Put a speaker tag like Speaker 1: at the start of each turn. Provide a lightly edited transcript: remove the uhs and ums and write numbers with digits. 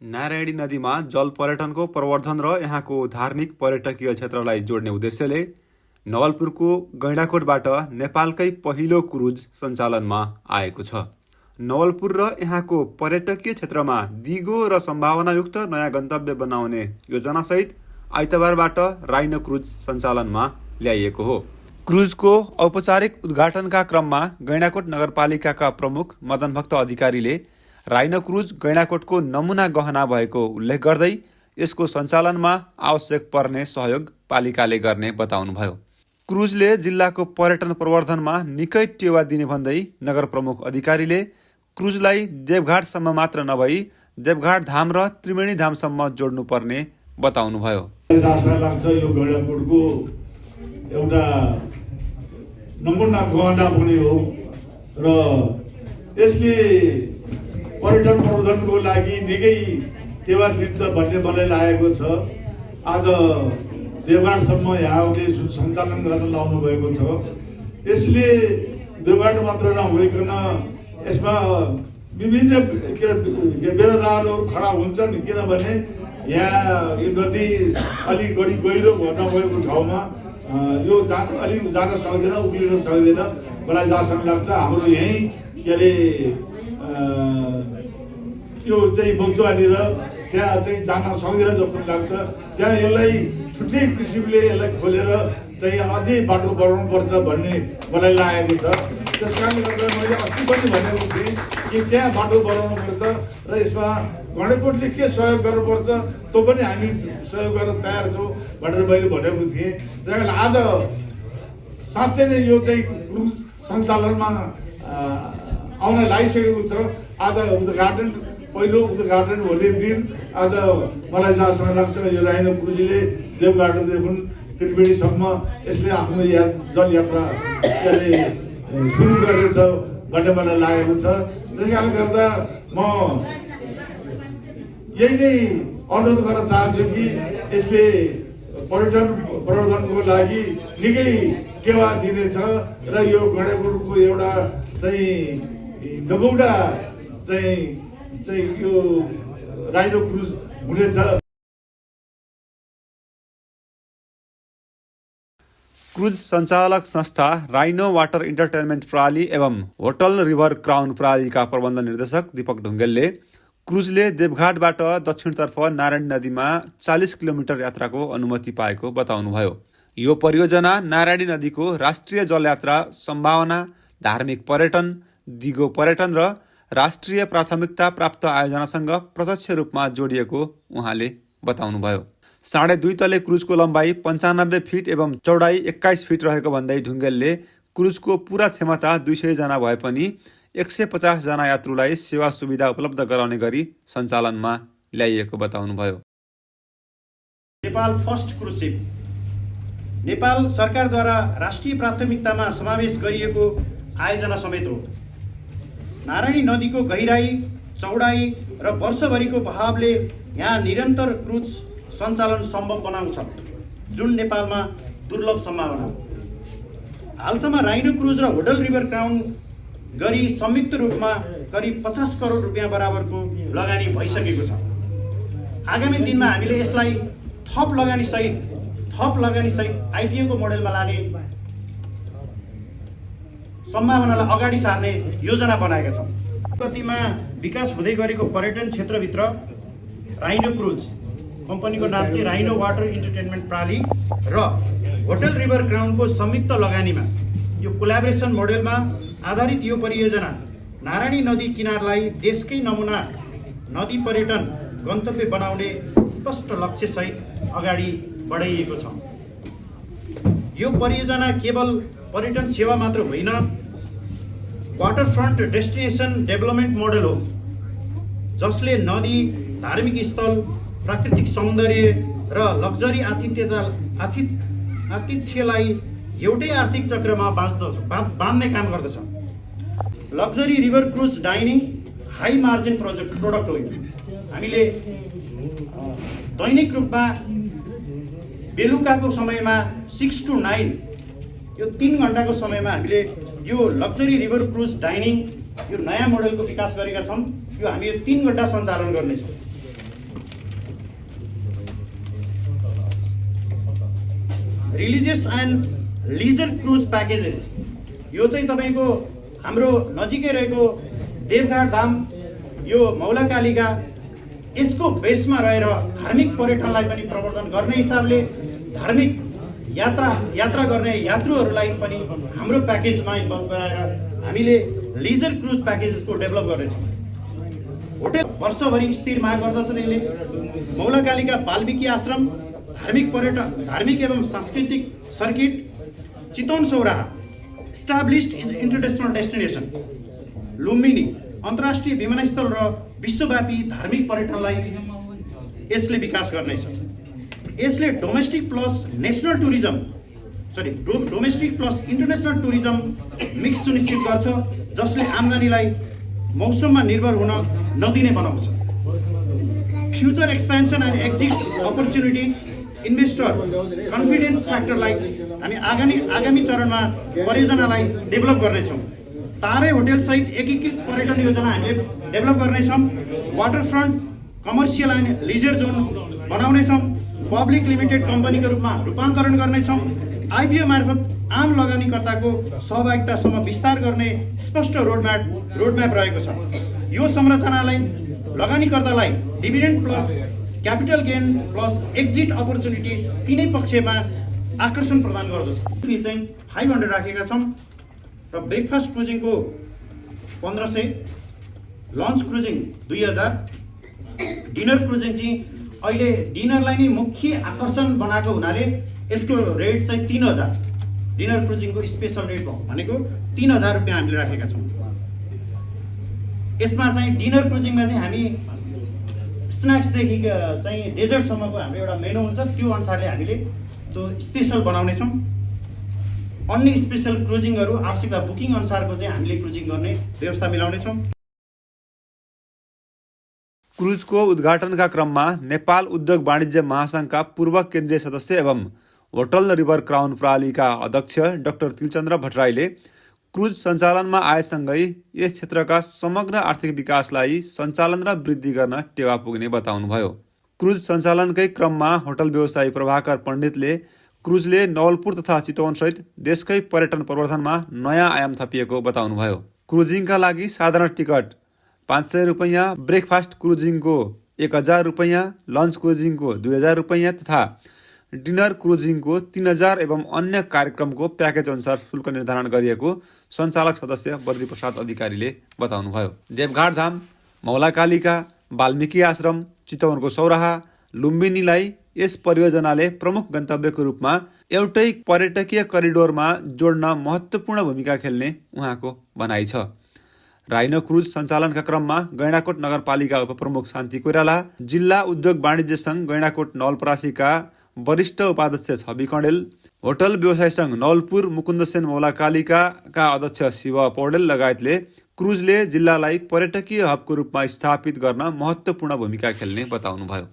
Speaker 1: नारायणी नदीमा जल पर्यटनको प्रवर्धन र यहाँको धार्मिक पर्यटकीय क्षेत्रलाई जोड्ने उद्देश्यले नवलपुरको गैंडाकोटबाट नेपालकै पहिलो क्रुज सञ्चालनमा आएको छ। नवलपुर र यहाँको पर्यटकीय क्षेत्रमा दिगो र सम्भावनायुक्त नयाँ गन्तव्य बनाउने योजनासहित आइतबारबाट राइनो क्रुज सञ्चालनमा ल्याइएको हो। क्रुजको औपचारिक उद्घाटनका क्रममा गैंडाकोट नगरपालिकाका प्रमुख मदनभक्त अधिकारीले राइनो क्रुज गैंडाकोटको नमुना गहना भएको उल्लेख गर्दै यसको सञ्चालनमा आवश्यक पर्ने सहयोग पालिकाले गर्ने बताउनुभयो। क्रुजले जिल्लाको पर्यटन प्रवर्धनमा निकै टेवा दिने भन्दै नगर प्रमुख अधिकारीले क्रुजलाई देवघाटसम्म मात्र नभई देवघाट धाम र त्रिवेणी धामसम्म जोड्नुपर्ने बताउनुभयो।
Speaker 2: यो गैंडाकोटको एउटा नमुना गहना पनि हो र यसले पर्यटन प्रवर्धनको लागि निकै टेवा दिन्छ भन्ने मलाई लागेको छ। आज देवघाटसम्म यहाँले सञ्चालन गर्न लाउनु भएको छ। यसले देवघाट मात्र नभइकन यसमा विभिन्न व्यवधानहरू खडा हुन्छन्, किनभने यहाँ यो नदी अलिक बढी गहिरो नभएको ठाउँमा यो अलिक जान सक्दैन, उक्लिन सक्दैन। मलाई जहाँसम्म लाग्छ हाम्रो यहीँ के अरे यो चाहिँ बगुवानी र त्यहाँ चाहिँ जान सक्दैन जस्तो लाग्छ। त्यहाँ यसलाई छुट्टै किसिमले यसलाई खोलेर चाहिँ अझै बाटो बढाउनुपर्छ भन्ने मलाई लागेको छ। त्यस कारणले गर्दा मैले अस्ति पनि भनेको थिएँ कि त्यहाँ बाटो बढाउनुपर्छ र यसमा गैंडाकोटले के सहयोग गर्नुपर्छ त्यो पनि हामी सहयोग गर्न तयार छौँ भनेर मैले भनेको थिएँ। त्यही कारण आज साँच्चै नै यो चाहिँ क्रुज सञ्चालनमा आउन लागिसकेको छ। आज उद्घाटन पहिलो उद्घाटन हुने दिन आज मलाई जहाँसम्म लाग्छ यो राइनो क्रुजले देवघाटदेखि त्रिवेणीसम्म यसले आफ्नो जल यात्रा सुरु गरेछ भन्ने मलाई लागेको छ। त्यस कारणले गर्दा म यही नै अनुरोध गर्न चाहन्छु कि यसले पर्यटन प्रवर्धनको लागि निकै टेवा दिनेछ र यो गैंडाकोटको एउटा चाहिँ नमुना चाहिँ यो राइनो क्रुज हुनेछ।
Speaker 1: क्रुज सञ्चालक संस्था राइनो वाटर इन्टरटेनमेन्ट प्रणाली एवं होटल रिभर क्राउन प्रणालीका प्रबन्ध निर्देशक दीपक ढुङ्गेलले क्रुजले देवघाटबाट दक्षिणतर्फ नारायणी नदीमा 40 किलोमिटर यात्राको अनुमति पाएको बताउनुभयो। यो परियोजना नारायणी नदीको राष्ट्रिय जलयात्रा सम्भावना, धार्मिक पर्यटन, दिगो पर्यटन र राष्ट्रिय प्राथमिकता प्राप्त आयोजनासँग प्रत्यक्ष रूपमा जोडिएको उहाँले बताउनुभयो। 2.5 तले क्रुजको लम्बाइ 95 फिट एवं चौडाइ 21 फिट रहेको भन्दै ढुङ्गेलले क्रुजको पूरा क्षमता 200 जना भए पनि 150 जना यात्रुलाई सेवा सुविधा उपलब्ध गराउने गरी सञ्चालनमा ल्याइएको बताउनुभयो।
Speaker 3: Nepal first cruise ship Nepal सरकारद्वारा राष्ट्रिय प्राथमिकतामा समावेश गरिएको आयोजना समेत हो। नारायणी नदीको गहिराई, चौडाई र वर्षभरिको बहावले यहाँ निरन्तर क्रुज सञ्चालन सम्भव बनाउँछ, जुन नेपालमा दुर्लभ सम्भावना हो। हालसम्म राइनो क्रुज र होटल रिभर क्राउन गरी संयुक्त रूपमा करिब 50 करोड रुपियाँ बराबरको लगानी भइसकेको छ। आगामी दिनमा हामीले यसलाई थप लगानी सहित आइपिओको मोडेलमा लाने सम्भावनालाई अगाडि सार्ने योजना बनाएका छौँ। गतिमा विकास हुँदै गरेको पर्यटन क्षेत्रभित्र राइनो क्रुज कम्पनीको नाम चाहिँ राइनो वाटर इन्टरटेनमेन्ट प्रणाली र होटल रिभर क्राउनको संयुक्त लगानीमा यो कोलाबोरेसन मोडेलमा आधारित यो परियोजना नारायणी नदी किनारलाई देशकै नमुना नदी पर्यटन गन्तव्य बनाउने स्पष्ट लक्ष्यसहित अगाडि बढाइएको छ। यो परियोजना केवल पर्यटन सेवा मात्र होइन, वाटरफ्रन्ट डेस्टिनेसन डेभलपमेन्ट मोडल हो, जसले नदी, धार्मिक स्थल, प्राकृतिक सौन्दर्य र लग्जरी आतिथ्यलाई एउटै आर्थिक चक्रमा बाँध्ने काम गर्दछ। Luxury river cruise dining high margin product होइन। हामीले दैनिक रूपमा बेलुकाको समयमा 6 to 9 यो 3 घण्टाको समयमा हामीले यो लग्जरी रिभर क्रुज डाइनिङ यो नयाँ मोडेलको विकास गरेका छौँ। यो हामी 3 घण्टा सञ्चालन गर्नेछौँ। Religious and leisure cruise packages, यो चाहिँ तपाईँको हाम्रो नजिकै रहेको देवघाट धाम, यो मौलाकालिका, यसको बेसमा रहेर धार्मिक पर्यटनलाई पनि प्रवर्धन गर्ने हिसाबले धार्मिक यात्रा गर्ने यात्रुहरूलाई पनि हाम्रो प्याकेजमा इन्भल्भ गराएर हामीले लिजर क्रुज प्याकेजेसको डेभलप गर्नेछौँ। होटेल वर्षभरि स्थिर माग गर्दछ। त्यसले मौलाकालिका वाल्मिकी आश्रम, धार्मिक एवं सांस्कृतिक circuit, Chitwan Sauraha, established international destination, Lumbini अन्तर्राष्ट्रिय विमानस्थल र विश्वव्यापी धार्मिक पर्यटनलाई यसले विकास गर्नेछ। यसले domestic plus international tourism mix सुनिश्चित गर्छ, जसले आम्दानीलाई मौसममा निर्भर हुन नदिने बनाउँछ। Future expansion and exit opportunity, investor confidence फ्याक्टरलाई हामी आगामी चरणमा परियोजनालाई डेभलप गर्नेछौँ। तारे होटेल सहित एकीकृत पर्यटन योजना हामीले डेभलप गर्नेछौँ। Waterfront commercial and leisure zone बनाउनेछौँ। पब्लिक लिमिटेड कम्पनीको रूपमा रूपान्तरण गर्नेछौँ। आइपिओ मार्फत आम लगानीकर्ताको सहभागितासम्म विस्तार गर्ने स्पष्ट रोडम्याप रहेको छ। यो संरचनालाई लगानीकर्तालाई dividend plus capital gain plus exit opportunity तिनै पक्षमा आकर्षण प्रदान गर्दछ। फी चाहिँ 500 राखेका छौँ र ब्रेकफास्ट क्रुजिङको 1500, लन्च क्रुजिङ 2000, डिनर क्रुजिङ चाहिँ अहिले डिनरलाई नै मुख्य आकर्षण बनाएको हुनाले यसको रेट चाहिँ 3000, डिनर क्रुजिङको स्पेसल रेट भनेको 3000 रुपियाँ हामीले राखेका छौँ। यसमा चाहिँ डिनर क्रुजिङमा चाहिँ हामी स्न्याक्सदेखि चाहिँ डेजर्टसम्मको हाम्रो एउटा मेनु हुन्छ, त्यो अनुसारले हामीले त्यो स्पेसल बनाउनेछौँ। अन्य स्पेसल क्रुजिङहरू आवश्यकता बुकिङ अनुसारको चाहिँ हामीले क्रुजिङ गर्ने व्यवस्था मिलाउनेछौँ।
Speaker 1: क्रुजको उद्घाटनका क्रममा नेपाल उद्योग वाणिज्य महासङ्घका पूर्व केन्द्रीय सदस्य एवं होटल रिभर क्राउन प्रणालीका अध्यक्ष डाक्टर तिलचन्द्र भट्टराईले क्रुज सञ्चालनमा आएसँगै यस क्षेत्रका समग्र आर्थिक विकासलाई सञ्चालन र वृद्धि गर्न टेवा पुग्ने बताउनुभयो। क्रुज सञ्चालनकै क्रममा होटल व्यवसायी प्रभाकर पण्डितले क्रुजले नवलपुर तथा चितवनसहित देशकै पर्यटन प्रवर्धनमा नयाँ आयाम थपिएको बताउनुभयो। क्रुजिङका लागि साधारण टिकट 500 रुपैयाँ, ब्रेकफास्ट क्रुजिङको 1000 रुपैयाँ, लन्च क्रुजिङको 2000 रुपैयाँ तथा डिनर क्रुजिङको 3000 एवं अन्य कार्यक्रमको प्याकेज अनुसार शुल्क निर्धारण गरिएको सञ्चालक सदस्य बद्रीप्रसाद अधिकारीले बताउनुभयो। देवघाट धाम, मौलाकालिका, वाल्मिकी आश्रम, चितवनको सौराहा, लुम्बिनीलाई यस परियोजनाले प्रमुख गन्तव्यको रूपमा एउटै पर्यटकीय करिडोरमा जोड्न महत्त्वपूर्ण भूमिका खेल्ने उहाँको भनाइ छ। राइनो क्रुज सञ्चालनका क्रममा गैंडाकोट नगरपालिका उपप्रमुख शान्ति कोइराला, जिल्ला उद्योग वाणिज्य सङ्घ गैंडाकोट नवलपरासीका वरिष्ठ उपाध्यक्ष छवि कँडेल, होटल व्यवसाय सङ्घ नवलपुर मुकुन्दसेन मौलाकालिकाका अध्यक्ष शिव पौडेल लगायतले क्रुजले जिल्लालाई पर्यटकीय हबको रूपमा स्थापित गर्न महत्त्वपूर्ण भूमिका खेल्ने बताउनुभयो।